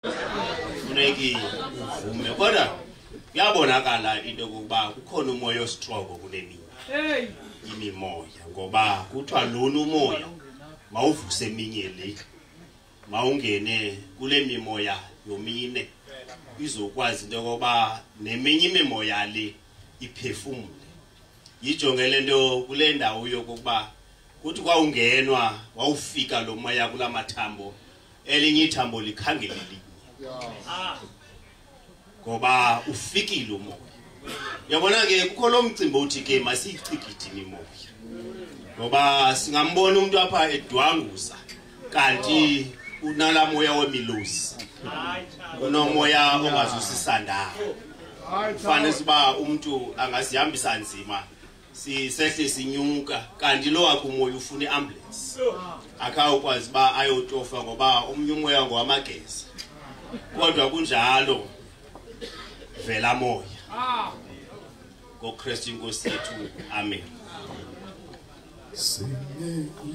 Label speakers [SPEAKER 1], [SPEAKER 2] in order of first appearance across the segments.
[SPEAKER 1] Funeki uvume kodwa kuyabonakala into yokuba kukhona umoya ostroke kuleminye imimoya ngoba kuthiwa lona umoya mawuvuse eminye le mawungene kule mimoya yomine izokwazi into yokuba neminye imimoya le iphefumule yijongele into kule ndawo yokuba kuthi kwaungenwa wawufika lo moya kulamathambo elinye ithambo likhangeleli ngoba ufikile umoya yabona ke kukho lo mcimbi uthi ke masiyicikidini imoya ngoba singambona umuntu apha edwanguza kanti unala moya wemilosi unomoya ongazusisanda kufanele siba umuntu angasihambisa nzima sisehle sinyuka kanti lo wakho umoya ufuna iambulance akawukwazi ba ayotofa ngoba omnye umoya ngowamageza kodwa kunjalo vela moya ngoKristu inkosi yethu amen.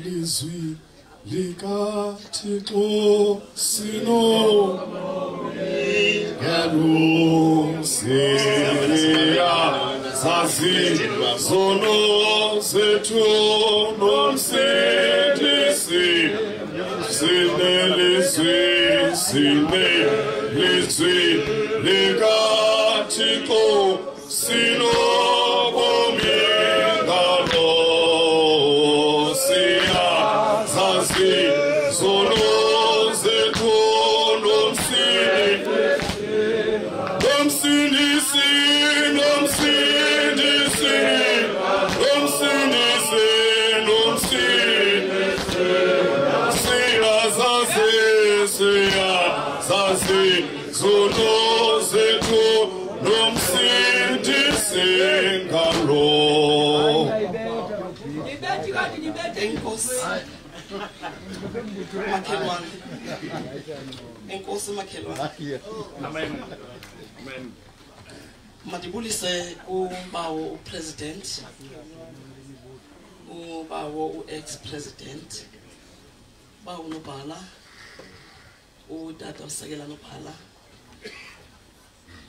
[SPEAKER 2] Lizwi likaThixo sinomsiya zazi zono zethu nomsindisi sinelizwi likaThixo
[SPEAKER 3] Enkosi makhelwane. Amen. Amen. Madibulise ubawo upresident, ubawo uex-president, bawo nobhala, utata usekela nobhala,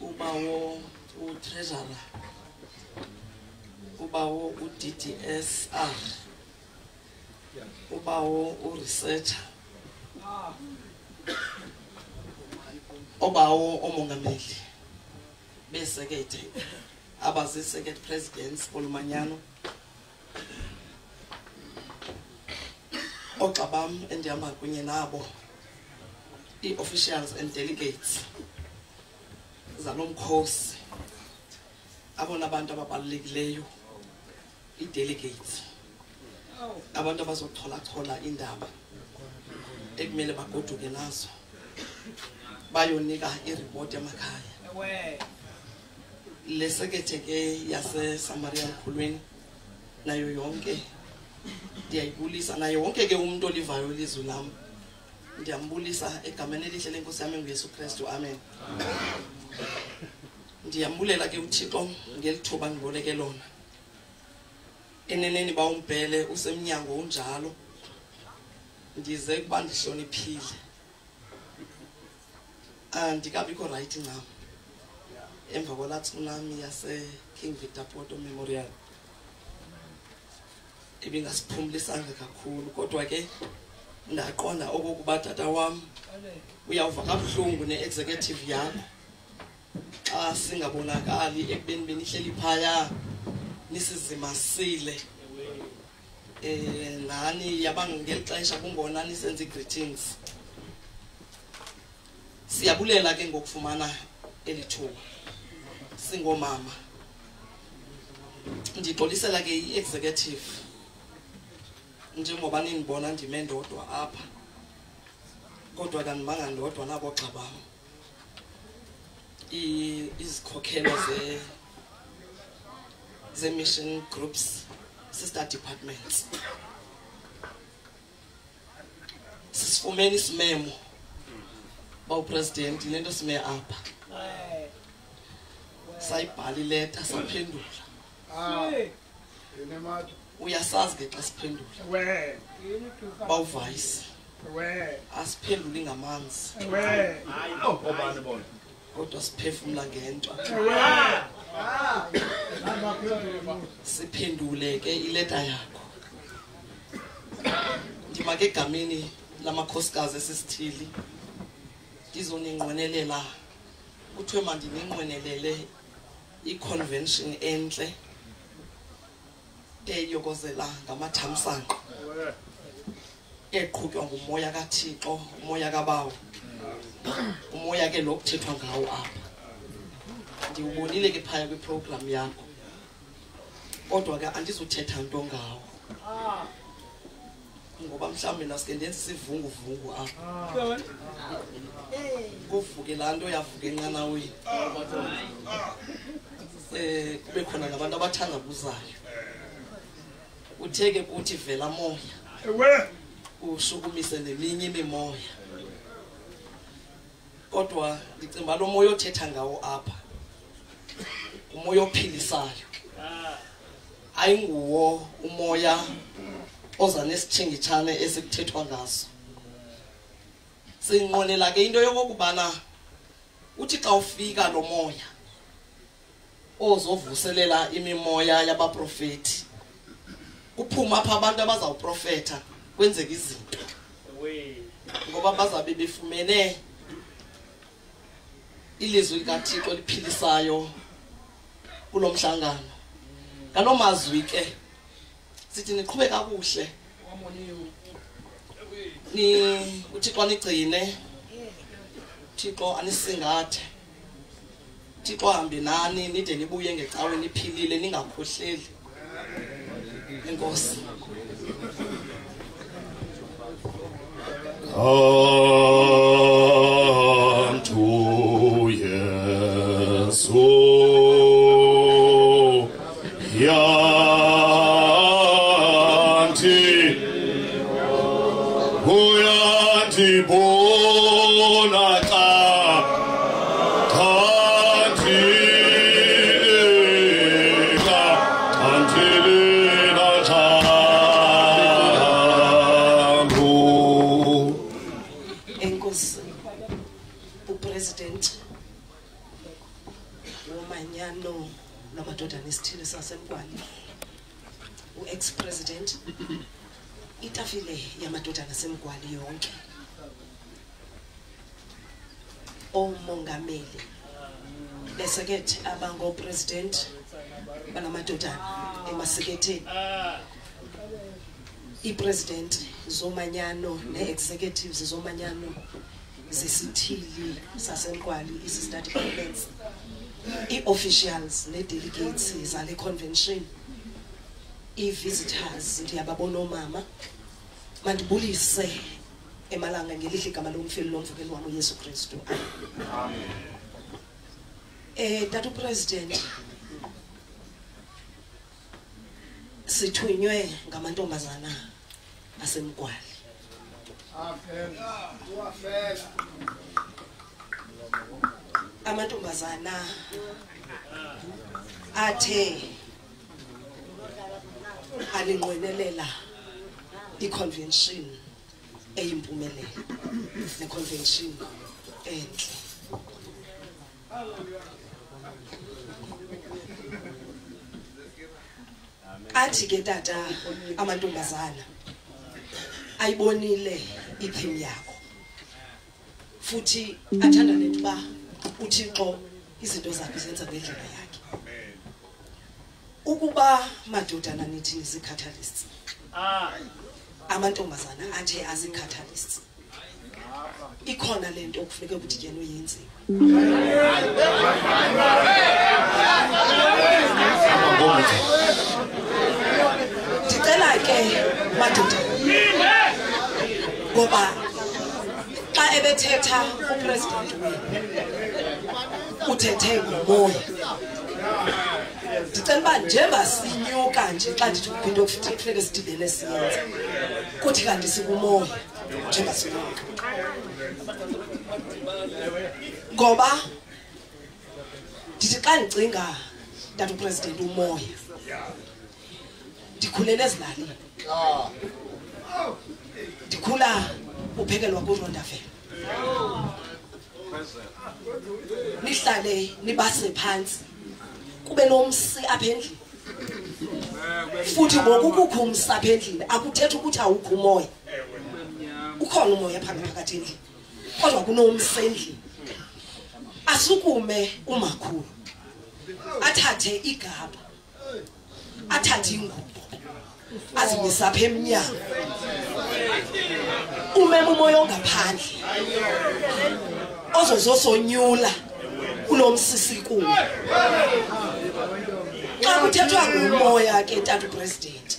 [SPEAKER 3] ubawo utreasurer, ubawo uDDSR, ubawo uresearcher, obawo omongameli besekete abazisekete presidents olumanyano oxabam endihamba kunye nabo i-officials and delegates zalomkhosi abona abantu ababalulekileyo i-delegates abantu abazothola indaba ekumele bagoduke nazo bayonika ireport emakhaya lesekethe ke yase Samaria Mkhulweni nayo yonke ndiyayibulisa nayo wonke ke umuntu olivayo ilizwi lami ndiyambulisa egameni elihle lenkosi yami nguYesu Kristu amen. Ndiyambulela ke uThixo ngelithuba ngiboleke lona eneneni bawumbhele usemnyango unjalo ndize kuba ndihloniphile andikabikho right ncam emva kwalaa tsunami yase King Victor Poto Memorial ibingasiphumelisanga kakhulu kodwa ke ndaqonda okokuba tata wam uyawuva kabuhlungu ne-executive yakho xa singabonakali ekubeni benihleli phaya nisizimasile nani yabangeli xesha kungona nisenza i-greetings. Siyabulela ke ngokufumana elithuba singomama. Ndixolisela ke i-executive njengoba ninibona ndime ndodwa apha kodwa kanimanga ndodwa nabo xabam izikhokhelo ze-mission groups sister departments sisifumene isimemo bawupresident lento sime apha sayibhala ileta saphendula uyasazi ke xa siphendula bawuvice asiphenduli ngamanzi kodwa siphefumula ngento siphendule ke ileta yakho ndimake egameni lamakhosikazi esisithili ndizoninqwenelela kuthiwe mandininqwenelele i-convention entle eyokozela ngamathamsanqa eqhutywa ngumoya kaThixo umoya kaBawo umoya ke lo kuthethwa ngawo apha ndiwubonile ke phaya kwiprogram yakho kodwa ke andizuthetha nto ngawo ngoba mhlawumbe nasike ndenze isivunguvungu apha kuvuke laa nto yavuka enqanaweni kube khona nabantu abathandabuzayo uthe ke kuthi vela moya ushukumise neminye imimoya kodwa ndicimba lo moya othetha ngawo apha umoya ophilisayo ayinguwo umoya oza nesithingitshane esikuthethwa ngaso sinqonela ke into yokubana uthi xa ufika lo moya ozovuselela imimoya yabaprofeti kuphuma apha abantu abazawuprofetha kwenzeka izinto ngoba bazabe befumene ilizwi likaThixo liphilisayo kulo mhlangano ngaloo mazwi ke sithi niqhube kakuhle uThixo anigcine uThixo anisingathe uThixo ahambe nani nide nibuye ngecawe niphilile ningakhohleli enkosi
[SPEAKER 2] Unto Yesu yanti bona
[SPEAKER 4] Isithili saseMgwali u-ex-president itafile yamadodana aseMgwali yonke omongameli besekethe abango-president banamadodana emaseketheni i-president zomanyano ne-executives zomanyano zesithili saseMgwali i-sister departments i-officials ne-delegates zale convention i-visitors ndiyababona omama mandibulise emalanga ngelihle igama lomfeli lomvukeli wami uYesu Kristu amen. Tata President sithunywe ngamantombazana aseMgwali amen. Amantombazana athe alinqwenelela i-convention eyimpumelelo ne-convention enhle athi ke tata amantombazana ayibonile itheme yakho futhi athanda netoba uThixo izinto zakhe zenza ngendlela yakhe ukuba madodana nithi nizikhatalists amantombazana athe azikhatalists ikhona lento okufuneka ukuthi yena uyenziwe ndicela ke madodana ngoba xa ebethetha upresident uthethe ngomoya ndicela uba njengoba sinyuka nje xa ndithi into okufuneka sidibene siyenze kuthi kanti sikumoya njengoba sinyuka ngoba ndithi xa ndicinga tata upresident umoya ndikhulele ezilalini ndikhula uphekelwa kuRondaville. Nihlale nibase phansi kube nomsi apha endlini. Futhi ngokukukho umsi apha endlini akuthethi ukuthi awukho umoya. Ukhona umoya phakathi endlini. Kodwa kunomsi endlini. Asukume umakhulu. Athathe igaba. Athathe ingubo. Azimisa apha emnyango. Umema umoya ongaphandle. Ozozosonyula kunomsisi kuwe. Xa kuthethwa ngomoya ke Tata President.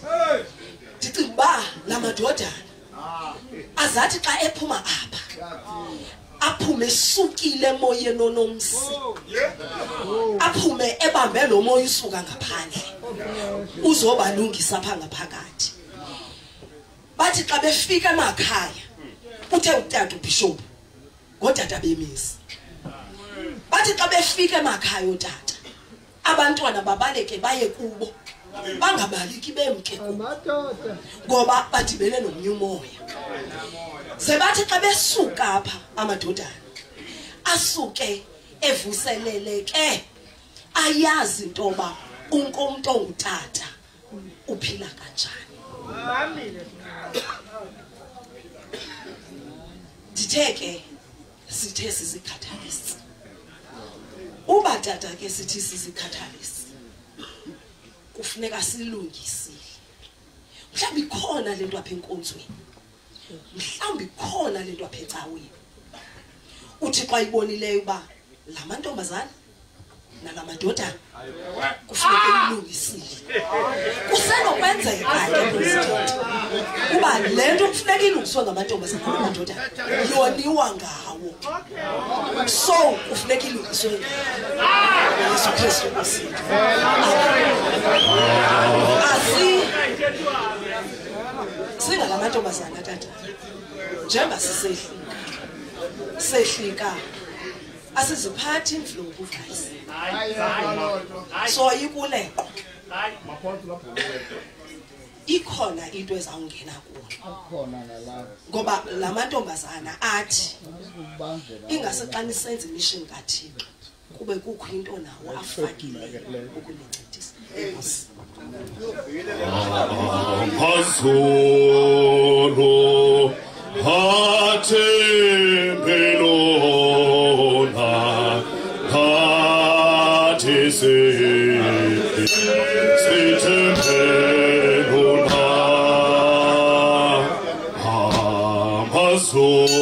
[SPEAKER 4] Ndicinga uba la madodana azathi xa ephuma apha aphume esukile emoyeni onomsi. Aphume ebambe lo moya usuka ngaphandle. Uzobalungisa apha ngaphakathi. Bathi xa befika emakhaya uthe uTata uBishop ngodada bemisi. Bathi xa befika emakhaya uTata abantwana babaleke baye kubo bangabaliki bemke kubo ngoba badibene nomnye umoya. Sebathi xa besuka apha amadodana asuke evuseleleke ayazi intoba umuntu ongutata uphila kanjani. Ditheke sithe sizikhathalisi. Uba tata ke sithi sizikhathalisi. Kufuneka silungisile. Mhlawumbe ikhona lento apha enkonzweni. Mhlawumbe ikhona lento apha ecaweni. Uthi xa ibonileyo uba la mantombazana nalamadodana kufuneka ilungisile. Kusenokwenzeka ke President uba lento kufuneka ilungiswe ngamantombazana namadodana yoniwa ngawo. So kufuneka ilungiswe Yesu Kristu Nkosi. Singalamantombazana tata. Njengoba sehlika asiziphathi imvlovu guys. So ayikuleqo. Ikhona into ezawungena kuyo. Ngoba la mantombazana athi ingase xa nisenze imission kaThixo kube kukho into nawo afakile ukunincedisa.
[SPEAKER 2] Amazulu hatembelona sitembelona Amazulu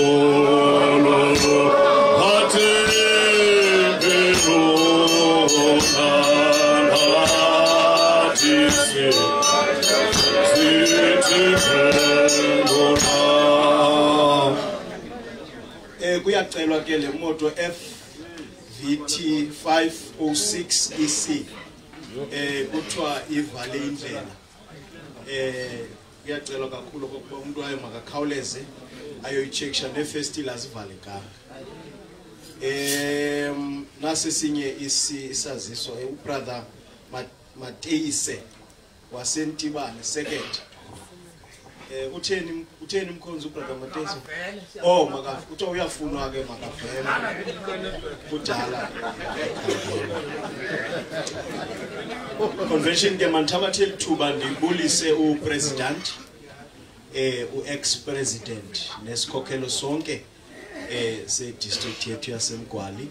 [SPEAKER 5] kuyacelwa ke le moto FVT 506 EC kuthiwa ivale indlela. Kuyacelwa kakhulu ukuba umuntu ayo makakhawuleze ayoyichecksha nefestile azivalekanga. Nasesinye isaziso ubrother Mateyise wasentibane second. Utheni mkhonzi ubrother Mateyise? Oh makafu uthiwa uyafunwa ke makavela kudala. Convention ke manthabatheli thuba ndibulise upresident uex president nesikhokhelo sonke se district yethu yaseMgwali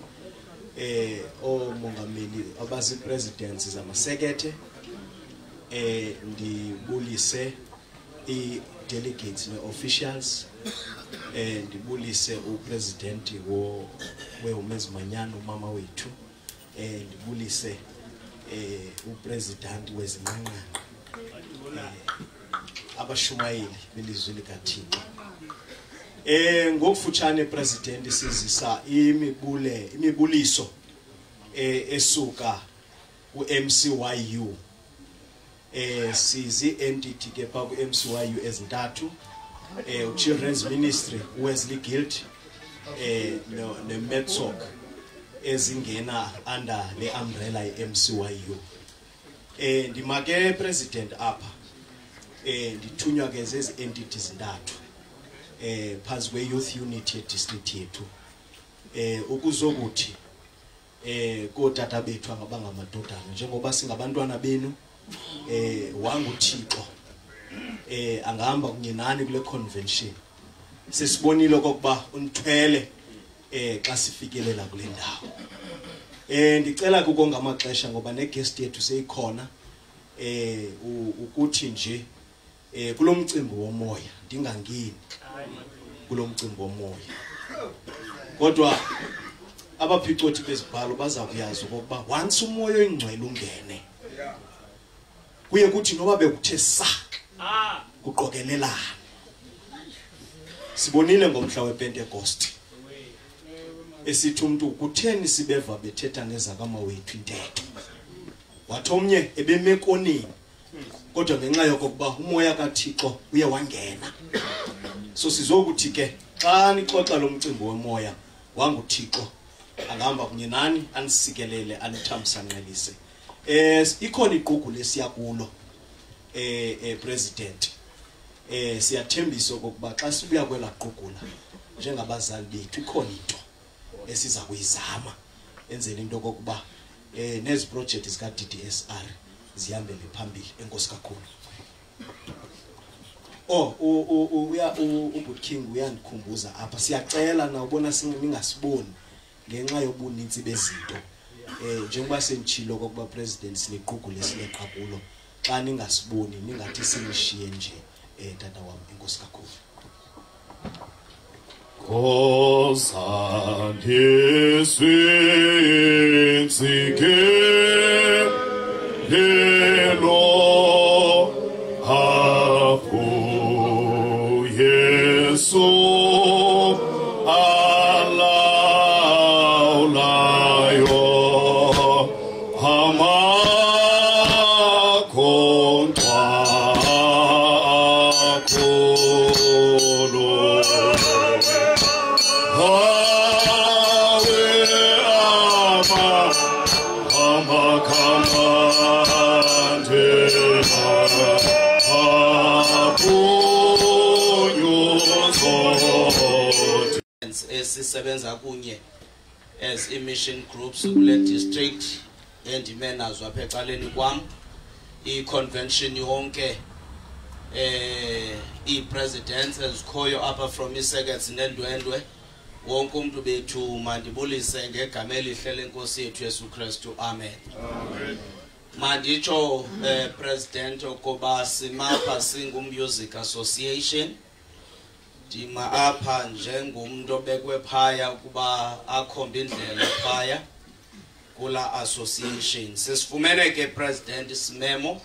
[SPEAKER 5] omongameli abazi presidents zamasekethe ndibulise i-delegates ne-officials ndibulise upresident weHumezi Manyano umama wethu ndibulise upresident wezinqanqane abashumayeli belizwe likaThixo. Ngokufutshane president sizisa imibuliso esuka ku-MCYU sizi entity ke pha ku-MCYU ezintathu Children's Ministry Wesley Guild ne-Metsoc ezingena under le umbrella ye-MCYU. Ndimake president apha ndithunywa ke zezi entities ndathu phansi kwe youth unit ye district yethu ukuzokuthi kotata bethu abangamadodana njengoba singabantwana benu wanguThixo angahamba kunye nani kule convention sesibonile okokuba unithwele xa sifikelela kule ndawo ndicela kukonga amaxesha ngoba neguest yethu seyikhona ukuthi nje kulomcimbi womoya ndingangeni kulomcimbi womoya kodwa abaphicoti bezibhalo baza kuyazi ukuba once umoya oyingcwele ungene kuye kuthi noba bekuthe sa kuqokelelana sibonile ngomhla wePentecost esithi umuntu kutheni sibeva bethetha nezakamawethu intetho wathi omnye ebemekoneni kodwa ngenxa yokuba umoya kaThixo uye wangena so sizokuthi ke xa nixoxa lo mcimbi womoya wanguThixo angahamba kunye nani anisikelele anithamsanqelise ikhona iqugu lesiya kulo president siyathembisa ukuba xa sibuya kwela qugula njengabazali bethu ikhona into esiza kuyizama enzele into kokuba nezi project zika DDSR zihambele phambili enkosi kakhulu uBut King uyandikhumbuza apha siyacela na ubona singasiboni ngenxa yobuninzi bezinto njengoba senitshilo kokuba president silequgu lesileqa kulo xa ningasiboni ningathi sinishiye nje tata wami enkosi kakhulu
[SPEAKER 2] Kosandi swinzike helo hapu Yesu alaulayo hama kontwa
[SPEAKER 6] esisebenza kunye as mission groups kule district endimenazwa apha ecaleni kwam i-convention yonke i-presidents ezikhoyo apha from i-seconds nendwendwe wonke umuntu bethu mandibulise ngegama elihle lenkosi yethu Yesu Kristu amen manditsho president ukuba simapha singu-music association ndima apha njengomuntu obekwe phaya ukuba akhombe indlela phaya kula association sesifumene ke president isimemo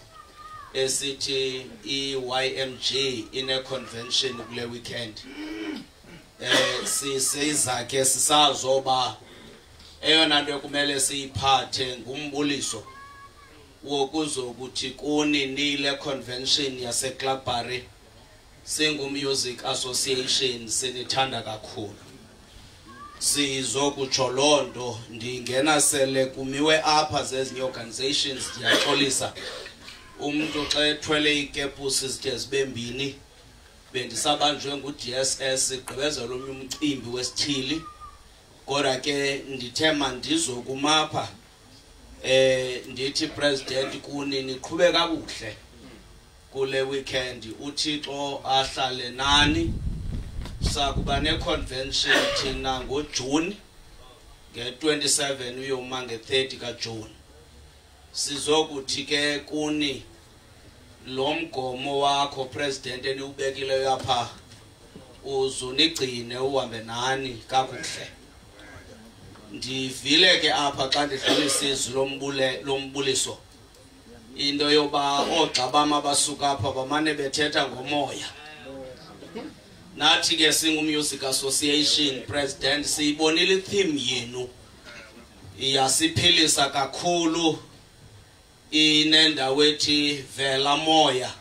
[SPEAKER 6] esithi i-YMG ine convention kule weekend siza ke sisazoba eyona nto ekumele siyiphathe ngumbuliso wokuzokuthi kuninile convention yase Clarkbury singu-music association sinithanda kakhulu sizokutsho loo nto ndingena sele kumiwe apha zezinye organizations ndiyaxolisa umuntu xa ethwele ikepusi zide zibe mbini bendisabanjwe ngu-DSS igqibezela omnye umcimbi wesithili kodwa ke ndithe mandizokumapha ndithi president kuni niqhube kakuhle kule weekend uThixo ahlale nani sakuba ne-convention thina ngoJune nge-27 uyoma nge-30 kaJune sizokuthi ke kuni lo mgomo wakho president eniubekileyo apha uzunigcine uhambe nani kakuhle ndivile ke apha xa ndidlulisa izwi lombuliso into yoba oogxabama basuka apha bamane bethetha ngomoya nathi ke singu-music association president siyibonile i-theme yenu iyasiphilisa kakhulu inendawo ethi vela moya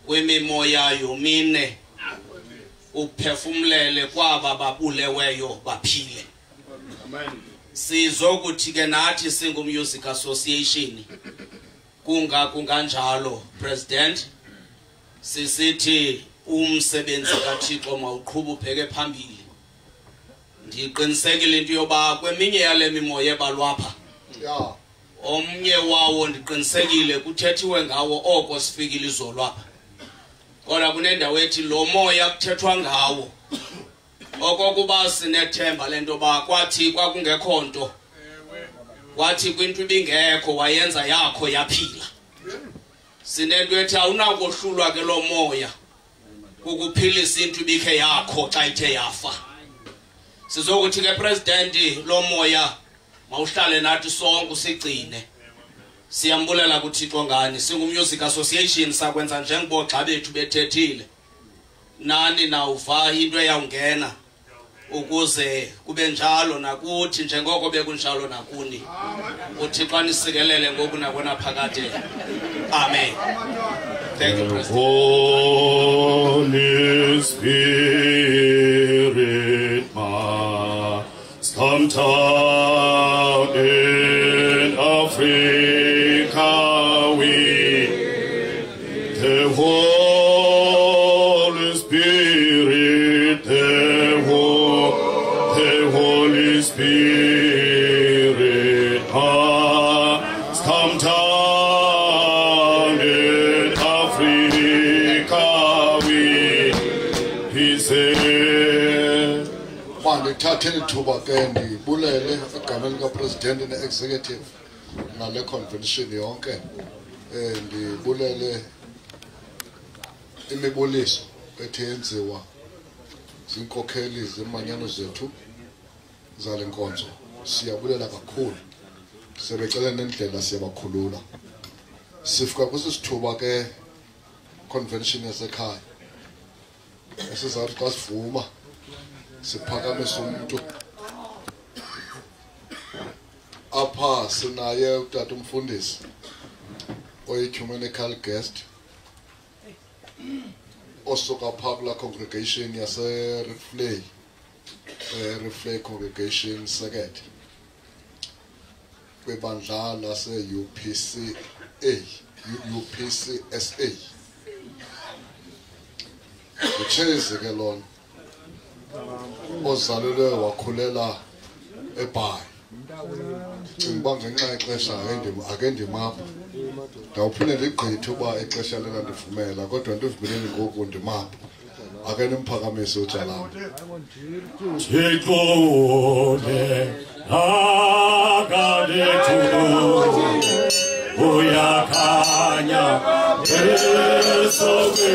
[SPEAKER 6] kwimimoya yomine uphefumlele kwaba babuleweyo baphile sizokuthi ke nathi singu-music association kunganjalo president sisithi umsebenzi kaThixo mawuqhubha ubheke phambili. Ndiqinisekile into yoba kweminye yale mimoya ebalwapha.
[SPEAKER 2] Yeah.
[SPEAKER 6] Omnye wawo ndiqinisekile kuthethiwe ngawo oko sifikile izolwapha. Kodwa kunendawo ethi lo moya kuthethwa ngawo. Okokuba sinethemba lento ba kwathi kwakungekho nto. Kwathi kwinto ibingekho wayenza yakho yaphila. Sinento ethi awunakohlulwa ke lo moya. Ukuphilisa into ibikhe yakho xa ithe yafa. Sizokuthi ke president lo moya mawuhlale nathi sonke usigcine. Siyambulela kuThixo ngani singu-Music Association sakwenza njengobogxa bethu bethethile. Nani na uva into eyawungena ukuze kube njalo nakuthi njengoko bekunjalo nakuni. uThixo anisikelele ngoku nakona phakade. Amen. Thank you, President.
[SPEAKER 2] Holy Spirit must come down in Africa with the Holy Spirit, the Holy Spirit must come down in Africa with His hand.
[SPEAKER 7] Mandithatheni ithuba ke ndibulele egameni kaPresident ne-Executive nale convention yonke. Ndibulele imibuliso ethe yenziwa zinkokheli zemanyano zethu zale nkonzo. Siyabulela kakhulu. Sebecela nendlela siyabakhulula. Sifika kusisithuba ke convention yasekhaya. Esizawuthi xa sivuma siphakamisa umuntu apha sinaye utata umfundisi oyi-communical guest osuka phaa kulaa congregation yase-Reflay Reflay Congregation Sekete kwibandla lase-UPCSA nguTshezi ke lona ozalelwe wakhulela eBhayi. Ndicinga uba ngenxa yexesha ake ndimapha. Ndawuphinde ndigqithe uba ixesha lena ndivumela kodwa ndivumeleni ngoku ndimapha. Ake nimphakamise uJalama.
[SPEAKER 2] Thixo wone akalethu uyakhanya esoke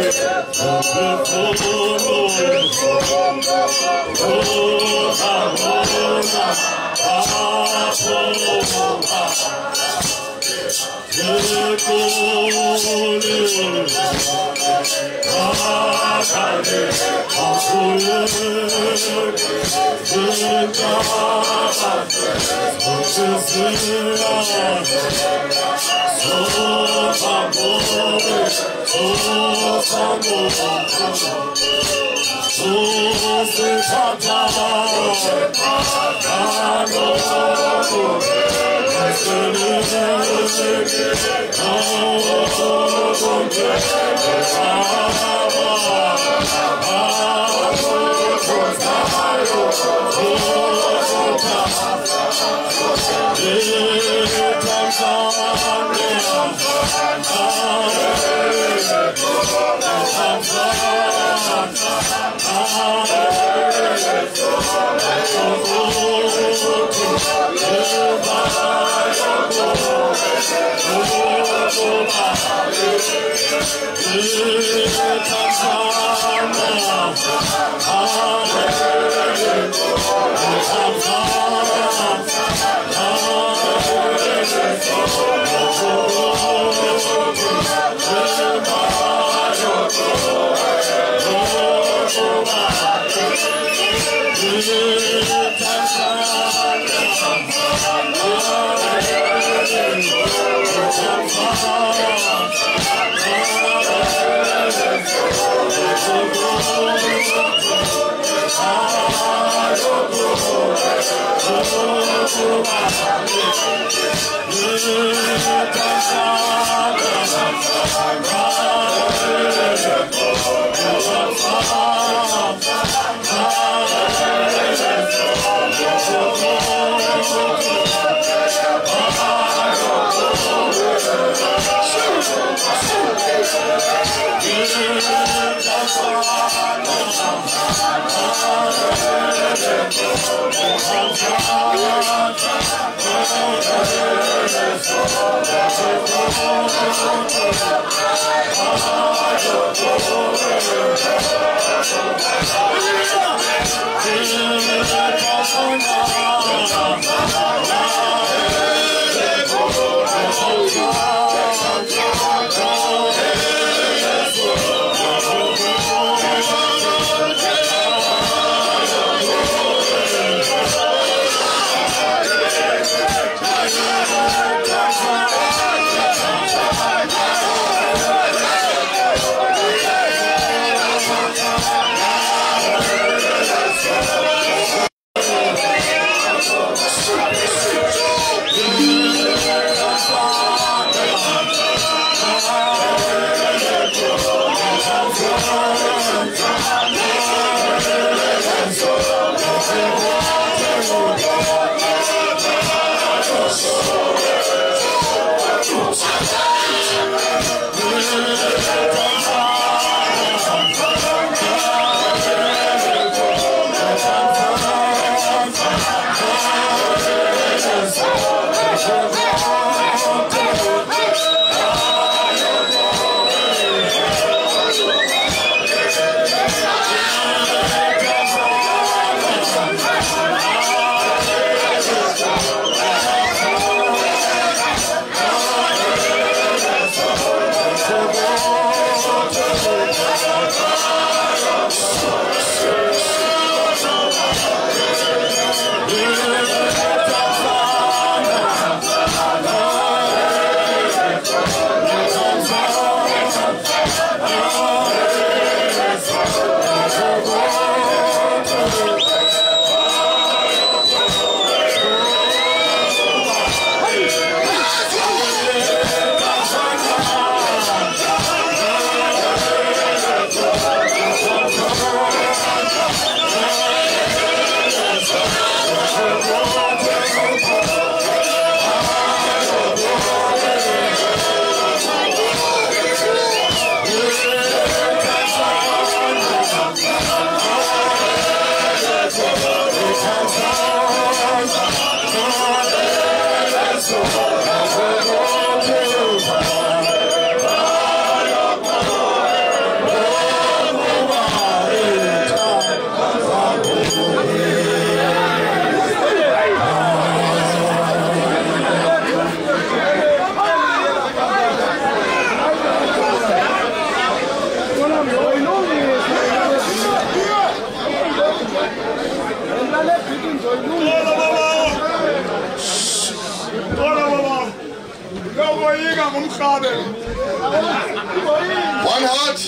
[SPEAKER 7] One heart,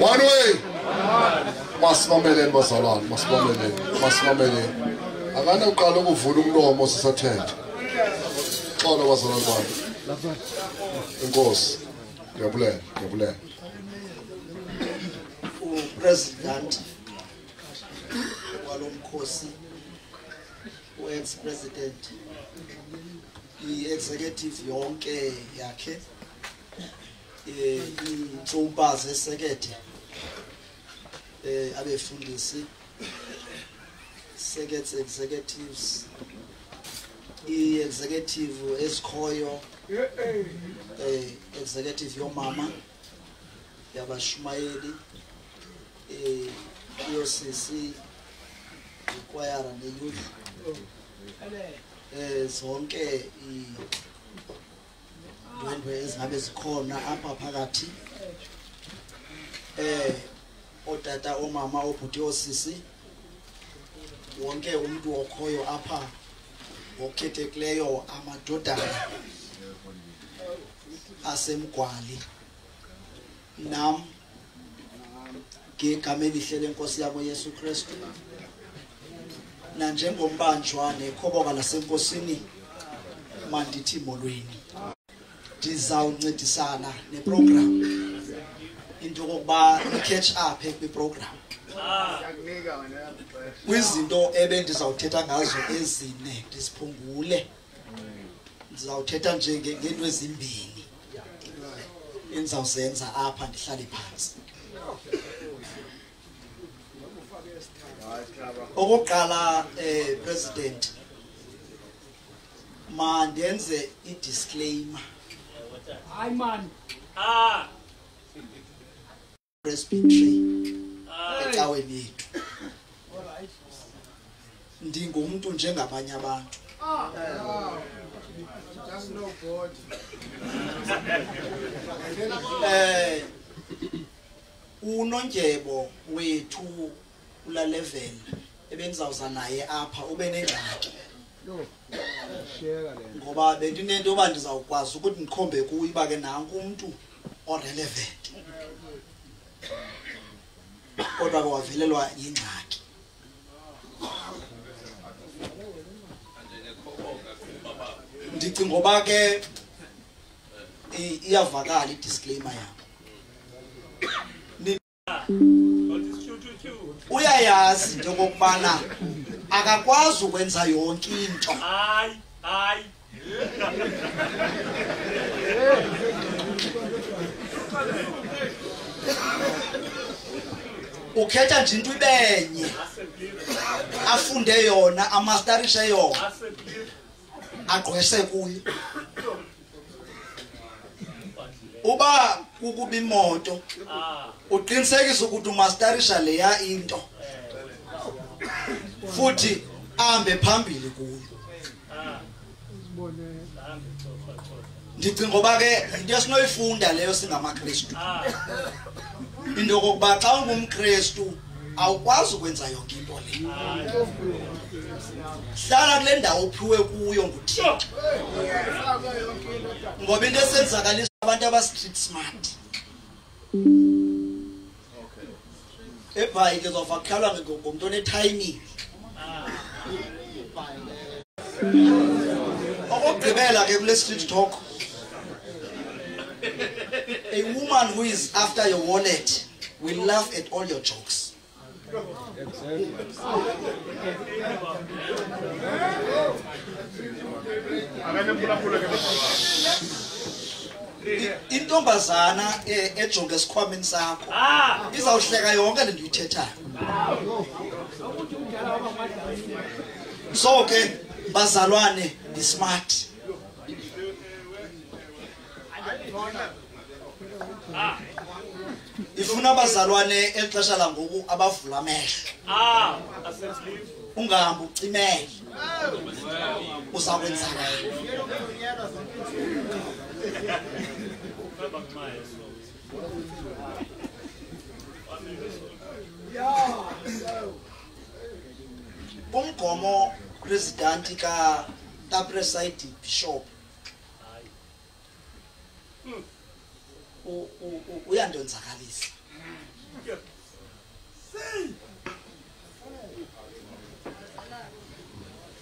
[SPEAKER 7] one way. Masimamele bazalwane, masimamele. Akana uqala ukuvula umlomo sisathethe. Xolo bazalwane bami. Inkosi. Ngiyabulela.
[SPEAKER 3] President walomkhosi, ex-president, i-executive yonke yakhe, insumbazi esekethe, abefundisi, sekethe executives, i-executive esikhoyo, executive yomama, yabashumayeli, yosisi, ikwayara neyouth, zonke indwendwe ezingabe zikhona apha phakathi, otata, omama, obhuti, osisi, wonke umuntu okhoyo apha okhethekileyo, amadodana asemgwali, nam ngegama elihle lenkosi yabo Yesu Kristu, nanjengombanjwa nekhoboka lasenkosini, mandithi molweni. Ndizawuncedisana neprogram into yokuba i-catch up kwiprogram kwizinto ebendizawuthetha ngazo ezine, ndiziphungule. Ndizawuthetha nje ngento ezimbini endizawuzenza apha ndihlale phansi. Okokuqala, President,
[SPEAKER 8] mandenze i-disclaimer.
[SPEAKER 9] Hayi man.
[SPEAKER 8] Presbytery ecaweni yethu. Ndingumuntu njengabanye abantu.
[SPEAKER 9] Just no God.
[SPEAKER 8] Unondyebo wethu kula level ebenzawuza naye apha ube nengxaki. Ngoba bendinento oba ndizawukwazi ukuthi ndikhombe kuye iba ke nanku umuntu orelevant. Kodwa ke wavelelwa yingxaki. Ndicinga ngoba ke iyavakala i-disclaimer yakho. Uyayazi into okubana akakwazi ukwenza yonke into.
[SPEAKER 9] Hayi.
[SPEAKER 8] Ukhetha nje into ibenye afunde yona amasterishe yona agqwese kuyo. Uba kukuba imoto uqinisekisa ukuthi umasterisha leya into futhi ahambe phambili kuyo. Ndicinga ngoba ke into esinoyifunda leyo singamaKristu. Into yokuba xa ungumKristu awukwazi ukwenza yonke into le. Hlala kule ndawo uphiwe kuyo nguThixo. Ngoba into esenzakalisa abantu aba-street smart. Ebhayi ke zofakhalwa ngomuntu one-timing. Okugqibela ke kule street talk. A woman who is after your wallet will laugh at all your jokes. Intombazana ejonge esikhwameni sakho izawuhleka yonke le nto uyithethayo. So ke bazalwane be smart. Ifuna abazalwane exesha langoku abavula amehlo. Ungahambi ucimele. Uzakwenza kahle. Umgomo president ka preside bishop uyandonzakalisa.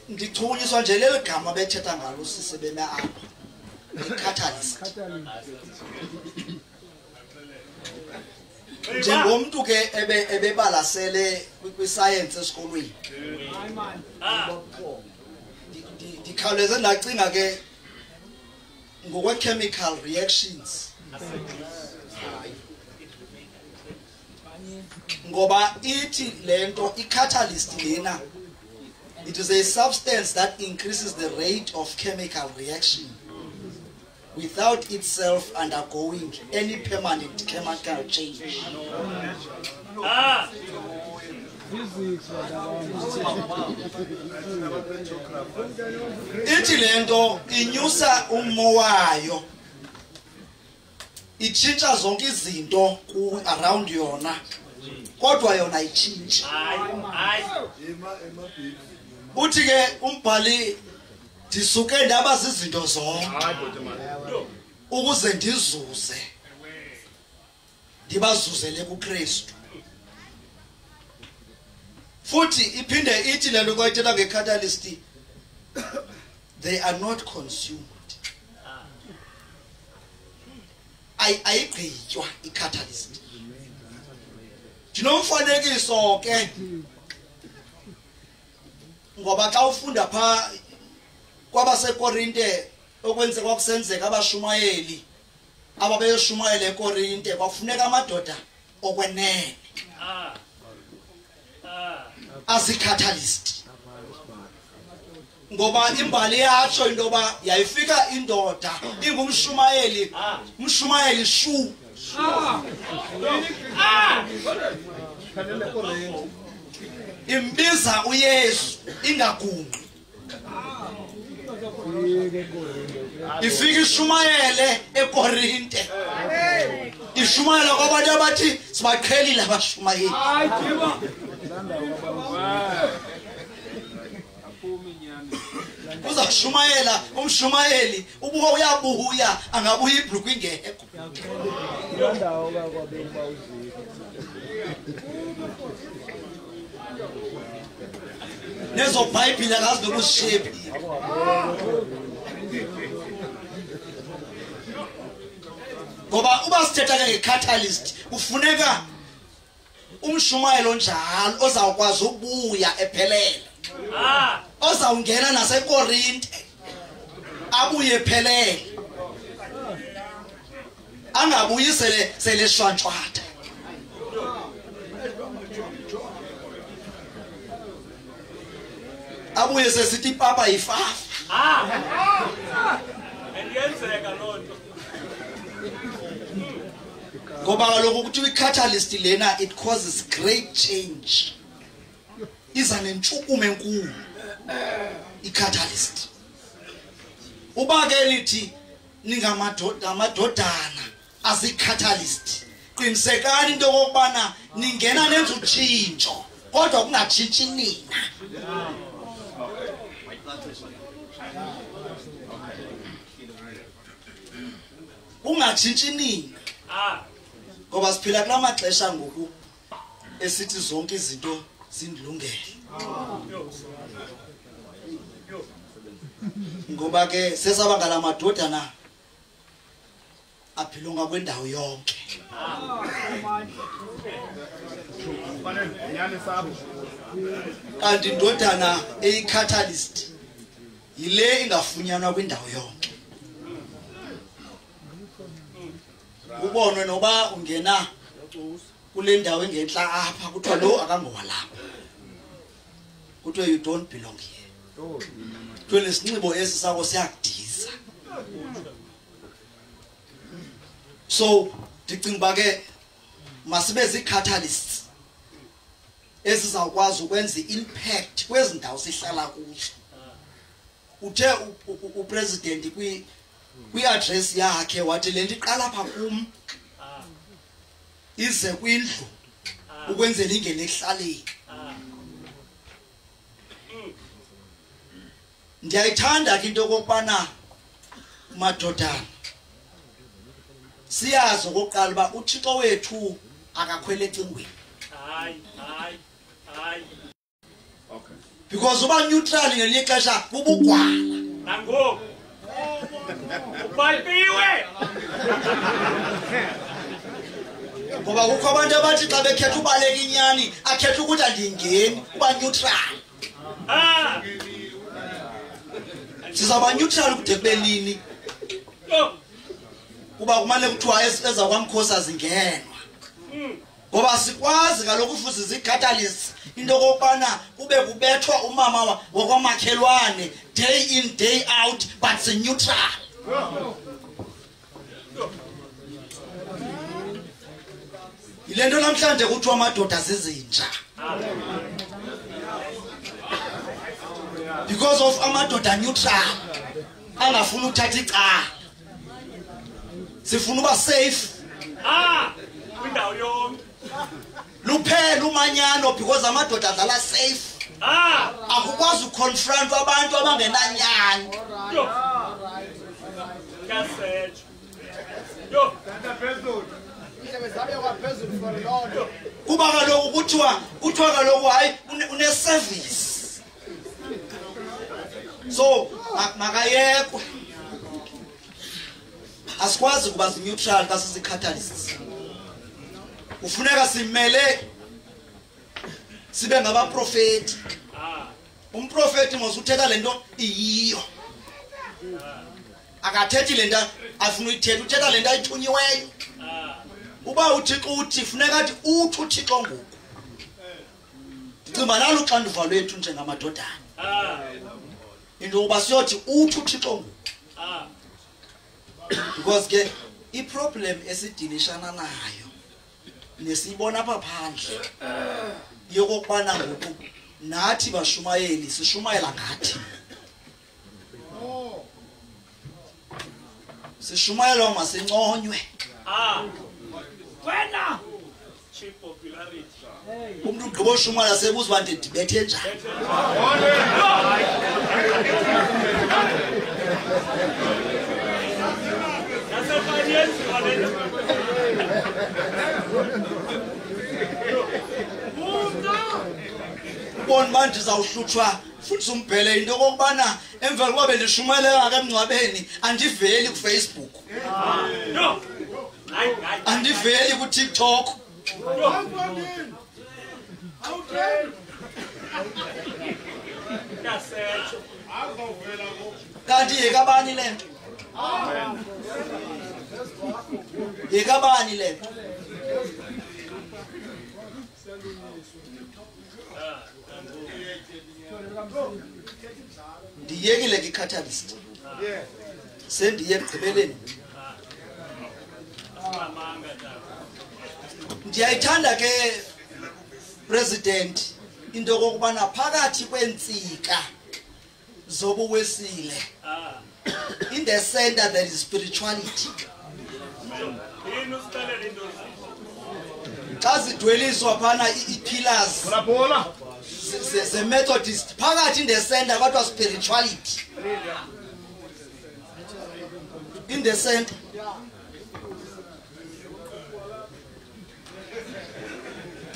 [SPEAKER 8] Ndithunyiswa nje leli gama bethetha ngalo sise beme apha. I-catalyst. Njengomuntu ke ebebalasele kwi-science esikolweni. Ndikhawuleze ndacinga ke ngokwe-chemical reactions. Ngoba ithi lento i-catalyst lena, it is a substance that increases the rate of chemical reaction without itself undergoing any permanent chemical change. Ithi lento inyusa ummo wayo, itshintsha zonke izinto around yona, kodwa yona itshintshe. Uthi ke umbhali ndisuke ndaba zizinto zonke ukuze ndizuze, ndibazuzele kuKristu. Futhi iphinde ithi lento kwayithetha nge-catalyst, they are not consumed. Ayigqitywa i-catalyst. Ndinomfanekiso ke ngoba xa ufunda pha kwabaseKorinte okwenze kwakusenzeka abashumayeli ababeyoshumayela eKorinte kwafuneka amadoda okwenene as a catalyst. ngoba imbali yatsho into yoba yayifika indoda ingumshumayeli umshumayeli shu imbiza uYesu ingagungqi ifika ishumayele eKorinte ishumayela kwabantu abathi sibaqhelile abashumayeli uzashumayela umshumayeli ubuka uyabuya angabuya ibhlukwe ingekho nezo bible akazi nokushape ngoba uba sithetha ngecatalyst kufuneka umshumayelo njalo ozawukwazi ukubuya ephelele ozawungena naseKorinte abuye ephelele angabuyi sele shwantshwatha abuye sesithi papa yifafa
[SPEAKER 9] Engenzeka lonto.
[SPEAKER 8] ngoba kaloku kuthiwa i-catalyst lena it causes great change iza nentshukumo enkulu i-catalyst uba ke lithi ningamadodana azi-catalyst qinisekani into yokubana ningena nenza utshintsho kodwa kungatshintshi nina ungatshintshi nina ngoba siphila kula maxesha ngoku esithi zonke izinto zindilungele ngoba ke sesaba ngala madodana aphilonga kwendawo yonke kanti indodana eyi-catalyst yile ingafunyanwa kwindawo yonke ubonwe noba ungena kule ndawo engenhla apha kuthiwa lo akangowalapha kuthiwa you don't belong here kuthiwa nesinxibo esi sakho siyakudiza so ndicinga uba ke masibe zii-catalysts ezizawukwazi ukwenza i-impact kwezi ndawo sihlala kuzo uthe upresident kwi-address yakhe wathi le nto iqala apha kum ize kwindlu ukwenzela ingene ekuhlaleni ndiyayithanda ke into okokubana madodana siyazi okokuqala uba uThixo wethu akakhwele ecingweni
[SPEAKER 9] Hayi.
[SPEAKER 8] because uba neutral ngelinye ixesha bubugwala
[SPEAKER 9] Nangoku. Ubhaliwe.
[SPEAKER 8] ngoba kukho abantu abathi xa bekhetha ubaleka inyani akhetha ukuthi andingeni uba neutral sizawuba neutral kude kube nini kuba kumane kuthiwa eza kwamkhosi zingenwa ngoba sikwazi kaloku futhi zii-catalysts into yokokubana kube kubethwa umama wakwamakhelwane day in day out but si-neutral yile nto namhlanje kuthiwa amadoda zizinja because of amadoda neutral angafuni uthatha icala sifuna uba safe
[SPEAKER 9] Kwindawo yonke.
[SPEAKER 8] luphela umanyano because amadoda adlala safe akukwazi uconfront abantu abangenanyani
[SPEAKER 9] Kasetho. Yo.
[SPEAKER 8] kuba kaloku kuthiwa kaloku hayi une-service so makayekwe asikwazi kuba zi-neutral xa sizi-catalysts kufuneka simele sibe ngabaprofeti umprofeti mos uthetha le nto iyiyo akathethi le nto afuna uyithetha uthetha le nto ayithunyiweyo uba uThixo uthi funeka athi uthi uThixo ngoku ndicinga nalo uxanduva lwethu njengamadodana into yokuba siyothi uthi uThixo because ke i-problem esidilishana nayo nesiyibona apha phandle yokokubana ngoku nathi bashumayeli sishumayela ngathi sishumayela masinconywe
[SPEAKER 9] wena cheap popularity
[SPEAKER 8] umuntu ugqiba ushumayela sebuza uba ndibethe njani ubona uba ndizawuhlutshwa futhi umbhele into okokubana emva kokuba bendishumayela emngcwabeni andiveli kuFacebook andiveli kuTikTok kanti yekabani le nto yekabani le nto ndiyekile ki-catalyst sendiye ekugqibeleni ndiyayithanda ke president into yokokubana phakathi kweentsika zobuwesile in the center there is spirituality xa zidweliswa phana ii-pillars ze-Methodist phakathi in the center kodwa spirituality in the center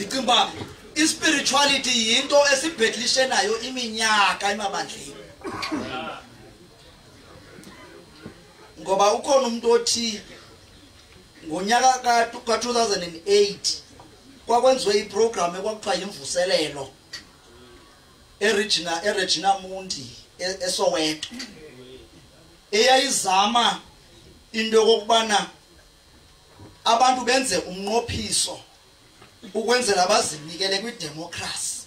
[SPEAKER 8] ndicinga uba i-spirituality yinto esibhetlishe nayo iminyaka emabandleni ngoba ukhona umuntu othi ngonyaka ka-2008 kwakwenziwe iprogram ekwakuthiwa yimvuselelo eRegina Mundi eSoweto eyayizama into yokubana abantu benze umnqophiso ukwenzela bazinikele kwidemocracy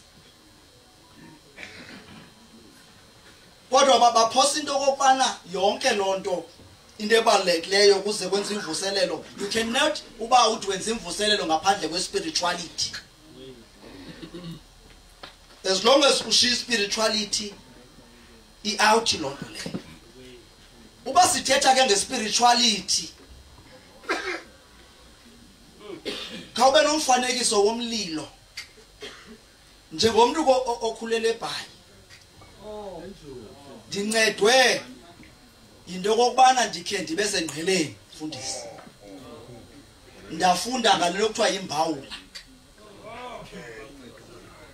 [SPEAKER 8] kodwa baphosa into yokubana yonke lonto into ebalulekileyo kuze kwenza imvuselelo you cannot uba uthi wenza imvuselelo ngaphandle kwespirituality as long as ushiya spirituality i-out lonto leyo uba sithetha ke ngespirituality khawube nomfanekiso womlilo njengomntu okhulele eBhayi ndincedwe into yokubana ndikhe ndibe sengqeleni mfundisi ndafunda ngalelo kuthiwa yimbawula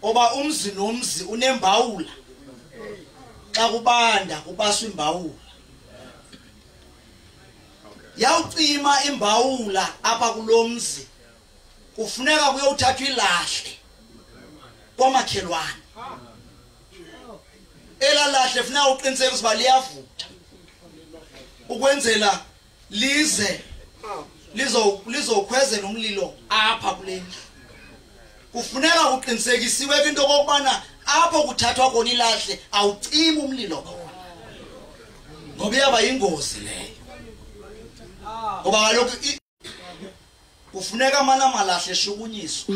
[SPEAKER 8] oba umzi nomzi unembawula xa kubanda kubaswa imbawula yawucima imbawula apha kulomzi kufuneka kuyothathwa ilahle kwamakhelwane elalahle funeka uqiniseke ukuba liyavutha ukwenzela lize lizokhwezela umlilo apha kule ndlu kufuneka uqinisekisiwe into kokubana apho kuthathwa khona ilahle awucima umlilo khona ngoba iyaba yingozi leyo ngoba kaloku kufuneka amana malahle eshukunyiswa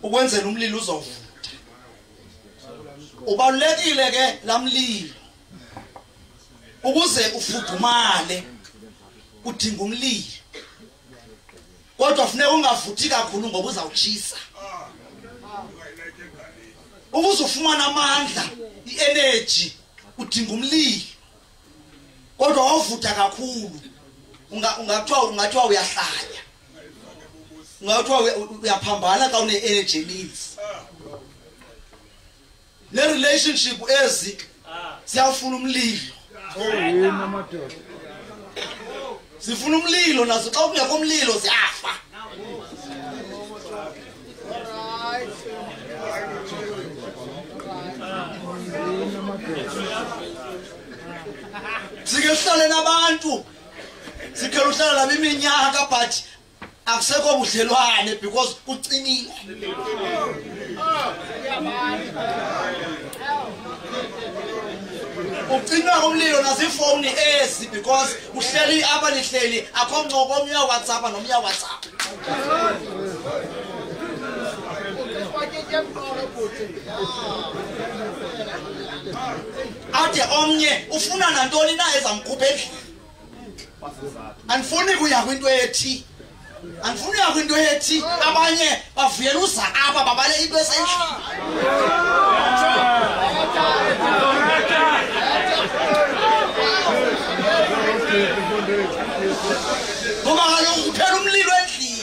[SPEAKER 8] ukwenzela umlilo uzovutha ubalulekile ke lamlilo ukuze ufudumale udinga umlilo kodwa kufuneka ungavuthi kakhulu ngoba uzawutshisa ukuze ufumane amandla i-energy udinga umlilo kodwa wavutha kakhulu ungathiwa uyahlanya ungathiwa uyaphambana xa une-energy needs ne-relationship ezi ziyafuna umlilo zifuna umlilo nazo xa kungekho umlilo ziyafa sike sihlale nabantu sikhe uhlala nabo iminyaka but akusekho budlelwane because kucimile ucinywa komlilo nasifoni ezi because uhleli apha lihleli akho mncoko omnye WhatsApp nomnye WhatsApp. Ade omnye ufuna nantoni na ezamkhupha endlini. Andifuni kuya kwinto ethi. Andifuni kuya kwinto ethi abanye bavuyela uza apha babale into esendlini. Ngoba kaloku kuphela umlilo endlini.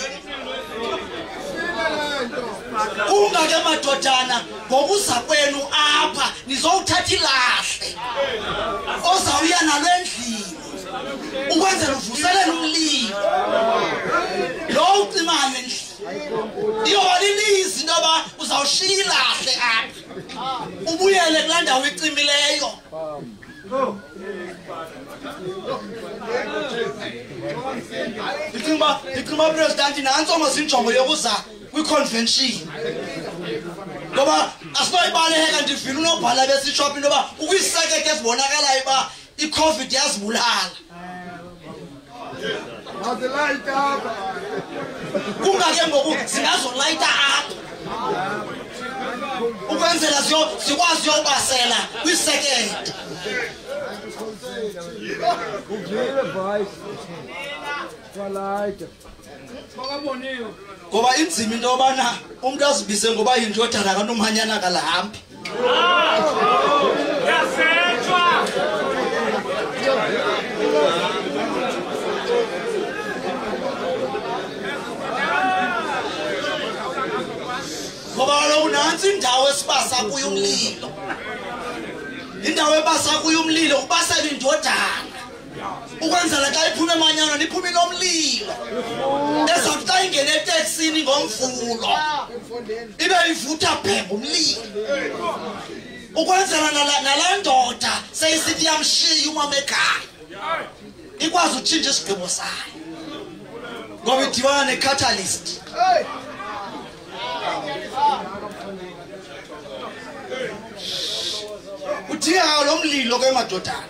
[SPEAKER 8] Kungake madodana ngokuza kwenu apha nizowuthatha ilahle ozawuya nalo endlini ukwenzela uvuselele umlilo lo ucimayo endlini iyoba lilizi into yoba uzawushiya ilahle apha ubuyele kulaa ndawo icimileyo. Ndicinga president nantso mazinjongo yokuza kwi-convention ngoba asinoyibaleka ndivile unobhala besishophi into yoba ukwisekeke ezibonakalayo uba i-COVID yazibulala. Kungake ngoku singazolayita apha ukwenzela sikwazi uyobasela kwisekende. Ngoba inzima into yobana umuntu azibise ngoba yindodana kaNomanyana kalahambi. Ngoba kaloku nantsi indawo esibasa kuyo umlilo. Indawo ebasa kuyo umlilo ubasela indodana. Ukwenzela xa iphume emanyano niphume nomlilo. Ezawuthi xa ingene eteksini ngomvulo ibe ivutha bhemba umlilo. Ukwenzela nalaa ndoda seyisithi yamshiya umama ekhaya ikwazi utshintsha isigqibo sayo ngoba idibana ne-catalyst. Udingeka lo mlilo ke madodana.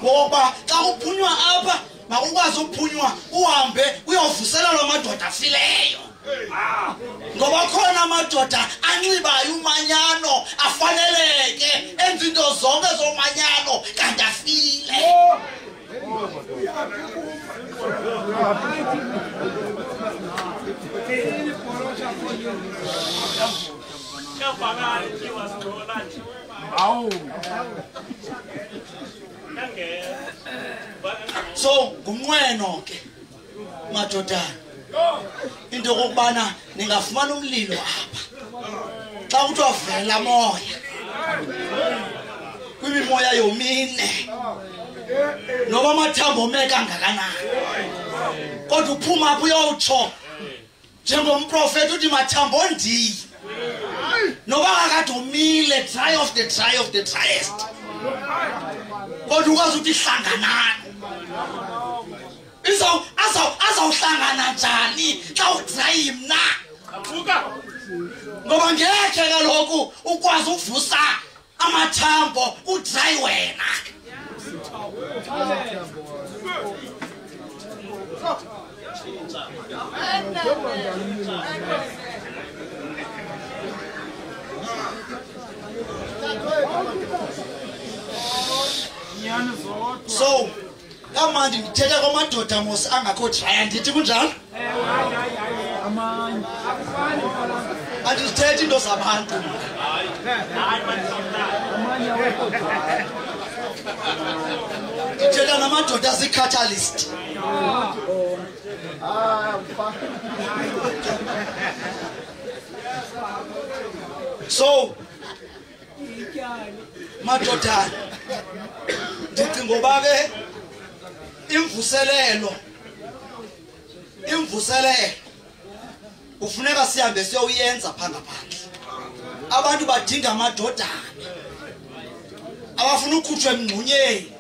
[SPEAKER 8] Ngoba xa uphunywa apha makukwazi uphunywa uhambe uyovusela lo madoda afileyo. Ngoba khona amadoda anxibayo umanyano afaneleke enza into zonke zomanyano kanti afile. So ngumnqweno ke madodana into kokubana ningafumana umlilo apha xa kuthiwa vela moya kwimimoya yomine noba amathambo ome kangakanani kodwa uphuma apho uyowutsho njengomprofethi uthi mathambo ndiyi noba kakade umile dry of the driest kodwa ukwazi ukuthi ihlanganani azawuhlangana njani xa udry mna ngoba ngekhe kaloku ukwazi ukuvusa amathambo udry wena. So kamandi ndithetha kwamadoda mos angakho dry ndithi kunjalo andithethi into zabantu ndithetha namadoda azii-catalyst. So madodana ndicinga uba ke imvuselelo ufuneka sihambe siyoyenza pha ngaphandle. Abantu badinga amadodana abafuna ukhutshwa emngxunyeni